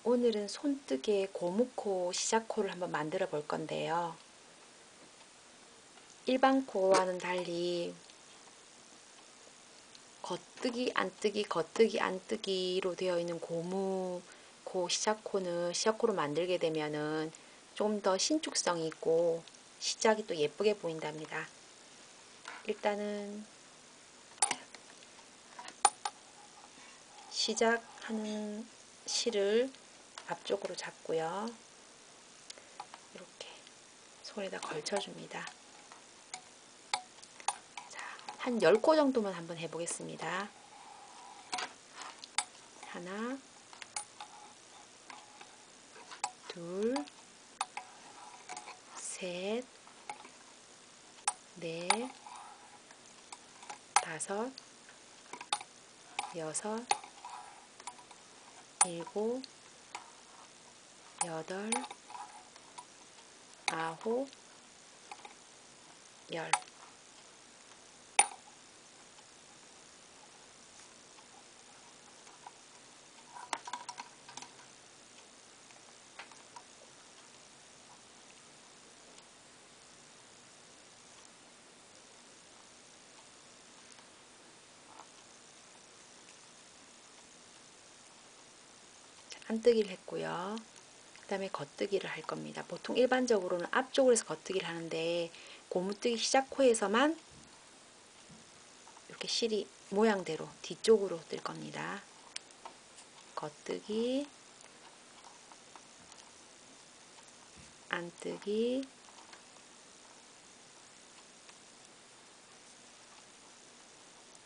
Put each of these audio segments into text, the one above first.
오늘은 손뜨개 고무코 시작코를 한번 만들어 볼 건데요. 일반 코와는 달리 겉뜨기 안뜨기 겉뜨기 안뜨기로 되어 있는 고무코 시작코로 만들게 되면은 좀 더 신축성이 있고 시작이 또 예쁘게 보인답니다. 일단은 시작하는 실을 앞쪽으로 잡고요. 이렇게 손에다 걸쳐줍니다. 한 10코 정도만 한번 해보겠습니다. 하나, 둘, 셋, 넷, 다섯, 여섯, 일곱, 여덟, 아홉, 열. 안뜨기를 했고요. 그 다음에 겉뜨기를 할 겁니다. 보통 일반적으로는 앞쪽으로 해서 겉뜨기를 하는데 고무뜨기 시작코에서만 이렇게 실이 모양대로 뒤쪽으로 뜰 겁니다. 겉뜨기, 안뜨기,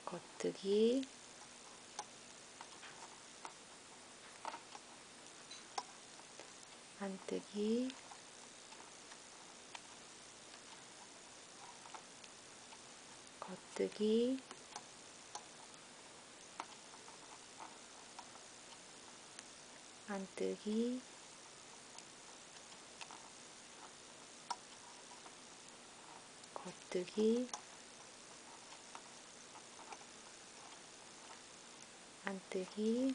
겉뜨기, 안뜨기, 겉뜨기, 안뜨기, 겉뜨기, 안뜨기,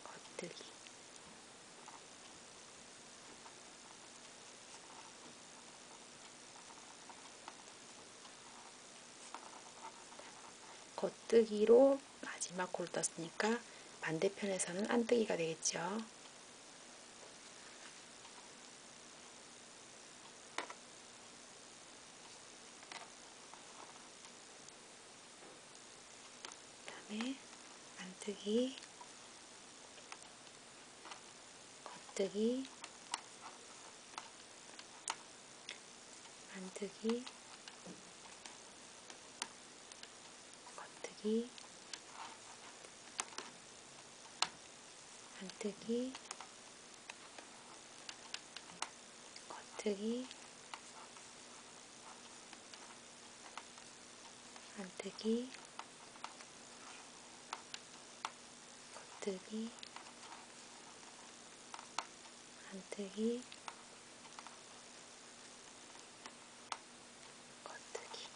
겉뜨기. 겉뜨기로 마지막 코를 떴으니까 반대편에서는 안뜨기가 되겠죠. 그다음에 안뜨기, 겉뜨기, 안뜨기, 겉뜨기, 안뜨기, 겉뜨기, 안뜨기, 겉뜨기, 안뜨기, 겉뜨기.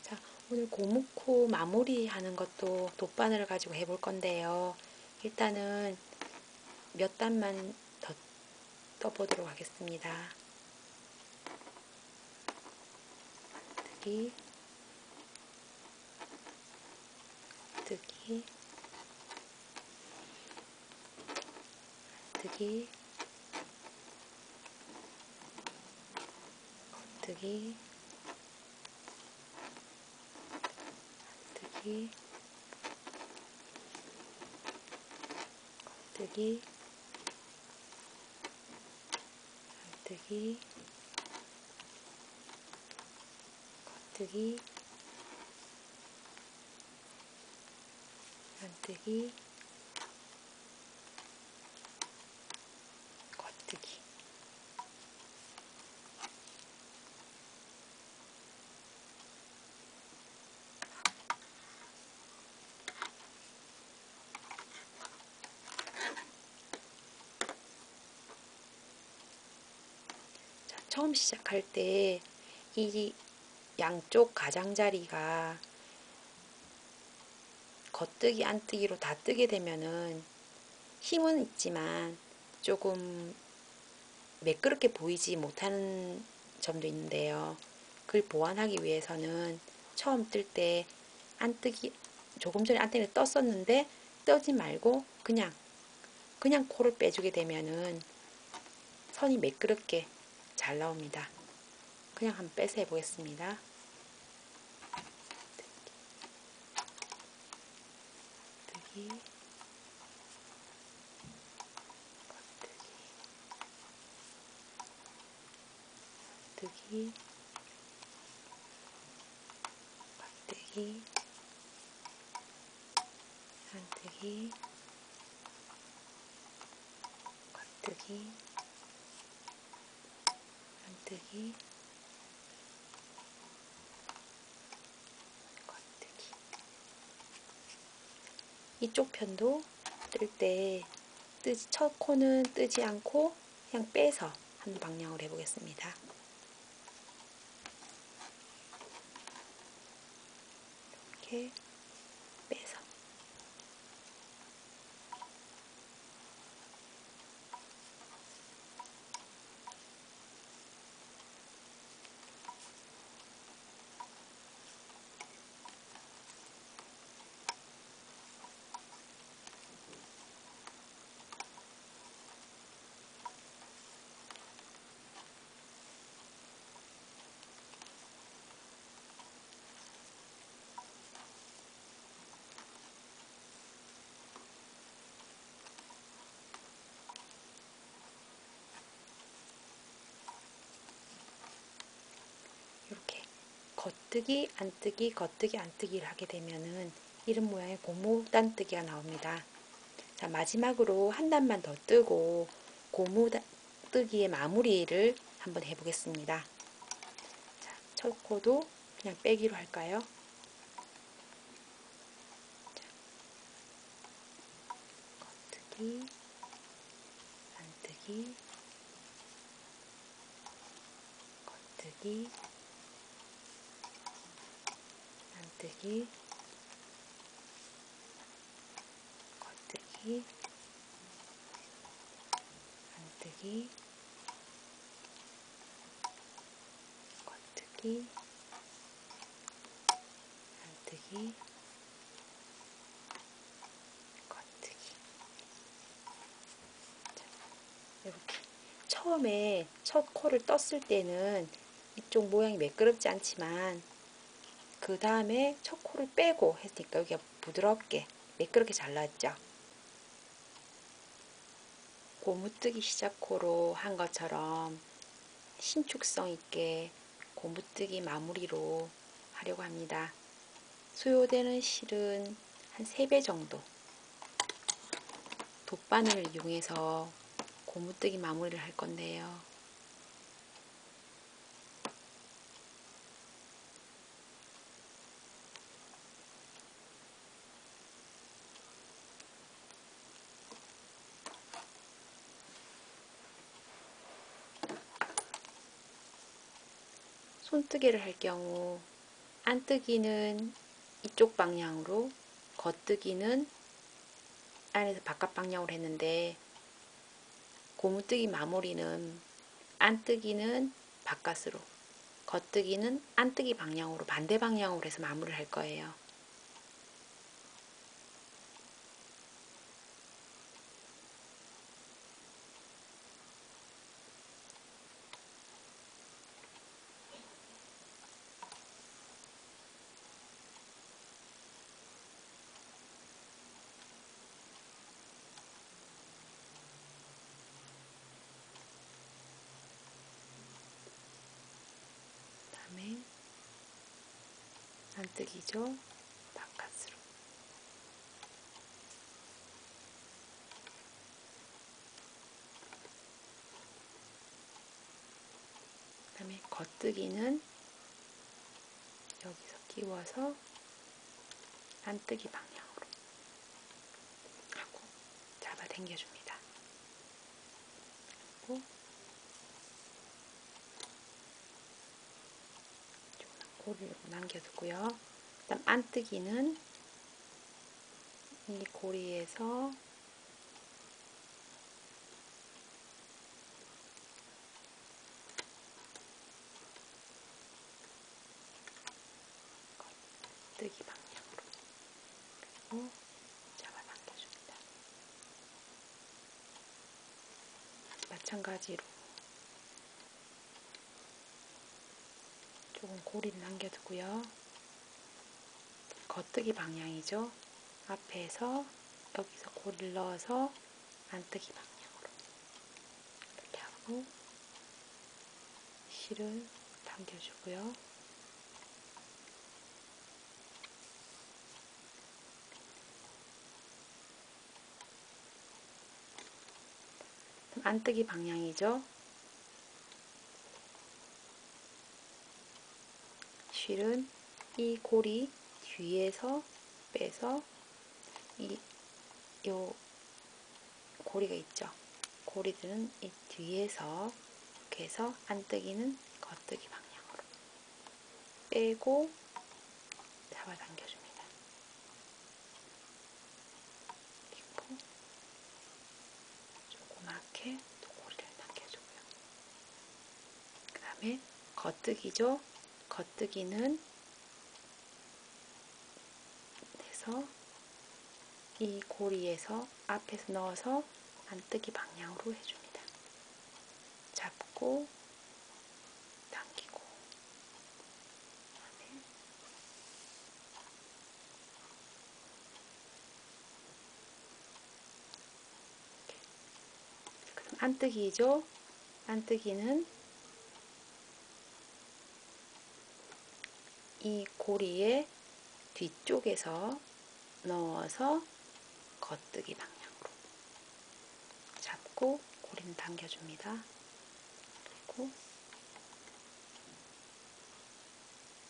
자, 오늘 고무코 마무리하는 것도 돗바늘을 가지고 해볼 건데요. 일단은 몇 단만 더 떠보도록 하겠습니다. 뜨기, 뜨기, 뜨기, 뜨기, 뜨기, 뜨기, 뜨기, 겉뜨기, 안뜨기, 겉뜨기. 처음 시작할 때 이 양쪽 가장자리가 겉뜨기 안뜨기로 다 뜨게 되면은 힘은 있지만 조금 매끄럽게 보이지 못하는 점도 있는데요. 그걸 보완하기 위해서는 처음 뜰 때 안뜨기, 조금 전에 안뜨기를 떴었는데 뜨지 말고 그냥 코를 빼주게 되면은 선이 매끄럽게 잘 나옵니다. 그냥 한번 빼서 해보겠습니다. 겉뜨기, 겉뜨기, 겉뜨기, 안뜨기, 겉뜨기, 안뜨기, 겉뜨기. 이쪽 편도 뜰 때 첫 코는 뜨지 않고 그냥 빼서 한 방향으로 해보겠습니다. 이렇게 빼서 이렇게 겉뜨기, 안뜨기, 겉뜨기, 안뜨기를 하게 되면은 이런 모양의 고무 단뜨기가 나옵니다. 자, 마지막으로 한 단만 더 뜨고 고무 뜨기의 마무리를 한번 해보겠습니다. 자, 첫 코도 그냥 빼기로 할까요? 겉뜨기, 안뜨기, 겉뜨기, 안뜨기, 겉뜨기, 안뜨기, 겉뜨기, 안뜨기, 겉뜨기. 이렇게 처음에 첫 코를 떴을 때는 이쪽 모양이 매끄럽지 않지만 그 다음에 첫 코를 빼고 했으니까 여기가 부드럽게 매끄럽게 잘 나왔죠. 고무뜨기 시작코로 한 것처럼 신축성 있게 고무뜨기 마무리로 하려고 합니다. 소요되는 실은 한 3배 정도 돗바늘을 이용해서 고무뜨기 마무리를 할 건데요. 손뜨기를 할 경우 안뜨기는 이쪽 방향으로, 겉뜨기는 안에서 바깥 방향으로 했는데 고무뜨기 마무리는 안뜨기는 바깥으로, 겉뜨기는 안뜨기 방향으로 반대 방향으로 해서 마무리를 할 거예요. 그다음에 안뜨기죠. 바깥으로. 그다음에 겉뜨기는 여기서 끼워서 안뜨기 방향으로 하고 잡아 당겨줍니다. 그리고 고리를 남겨두고요. 그다음 안뜨기는 이 고리에서 뜨기 방향으로 그리고 잡아당겨줍니다. 마찬가지로 조금 고리를 남겨두고요. 겉뜨기 방향이죠. 앞에서 여기서 고리를 넣어서 안뜨기 방향으로 이렇게 하고 실을 당겨주고요. 안뜨기 방향이죠. 실은 이 고리 뒤에서 빼서 요 고리가 있죠. 고리들은 이 뒤에서 이렇게 해서 안뜨기는 겉뜨기 방향으로 빼고 잡아당겨줍니다. 그리고 조그맣게 또 고리를 당겨주고요. 그 다음에 겉뜨기죠. 겉뜨기는 해서 이 고리에서 앞에서 넣어서 안뜨기 방향으로 해줍니다. 잡고 당기고 그다음 안뜨기죠. 안뜨기는 이 고리의 뒤쪽에서 넣어서 겉뜨기 방향으로 잡고 고리는 당겨줍니다. 그리고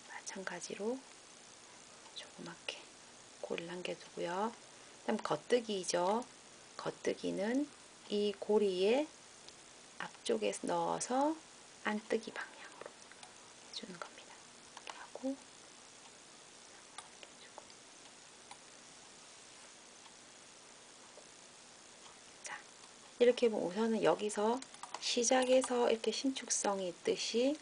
마찬가지로 조그맣게 고리를 남겨두고요. 그다음 겉뜨기죠. 겉뜨기는 이 고리의 앞쪽에 넣어서 안뜨기 방향으로 해주는 겁니다. 이렇게 하고 자, 이렇게 보면 우선은 여기서 시작에서 이렇게 신축성이 있듯이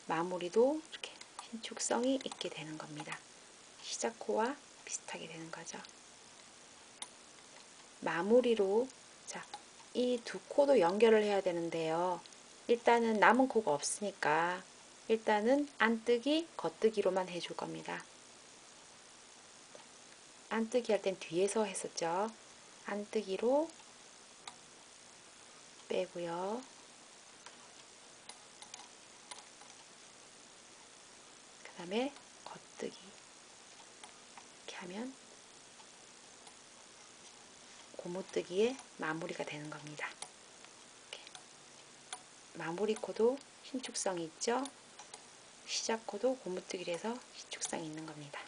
마무리도 이렇게 신축성이 있게 되는 겁니다. 시작 코와 비슷하게 되는 거죠. 마무리로 자, 이 두 코도 연결을 해야 되는데요. 일단은 남은 코가 없으니까 일단은 안뜨기, 겉뜨기로만 해줄 겁니다. 안뜨기 할 땐 뒤에서 했었죠. 안뜨기로 빼고요. 그 다음에 겉뜨기 이렇게 하면 고무뜨기의 마무리가 되는 겁니다. 이렇게. 마무리 코도 신축성이 있죠. 시작 코도 고무뜨기로 해서 신축성이 있는 겁니다.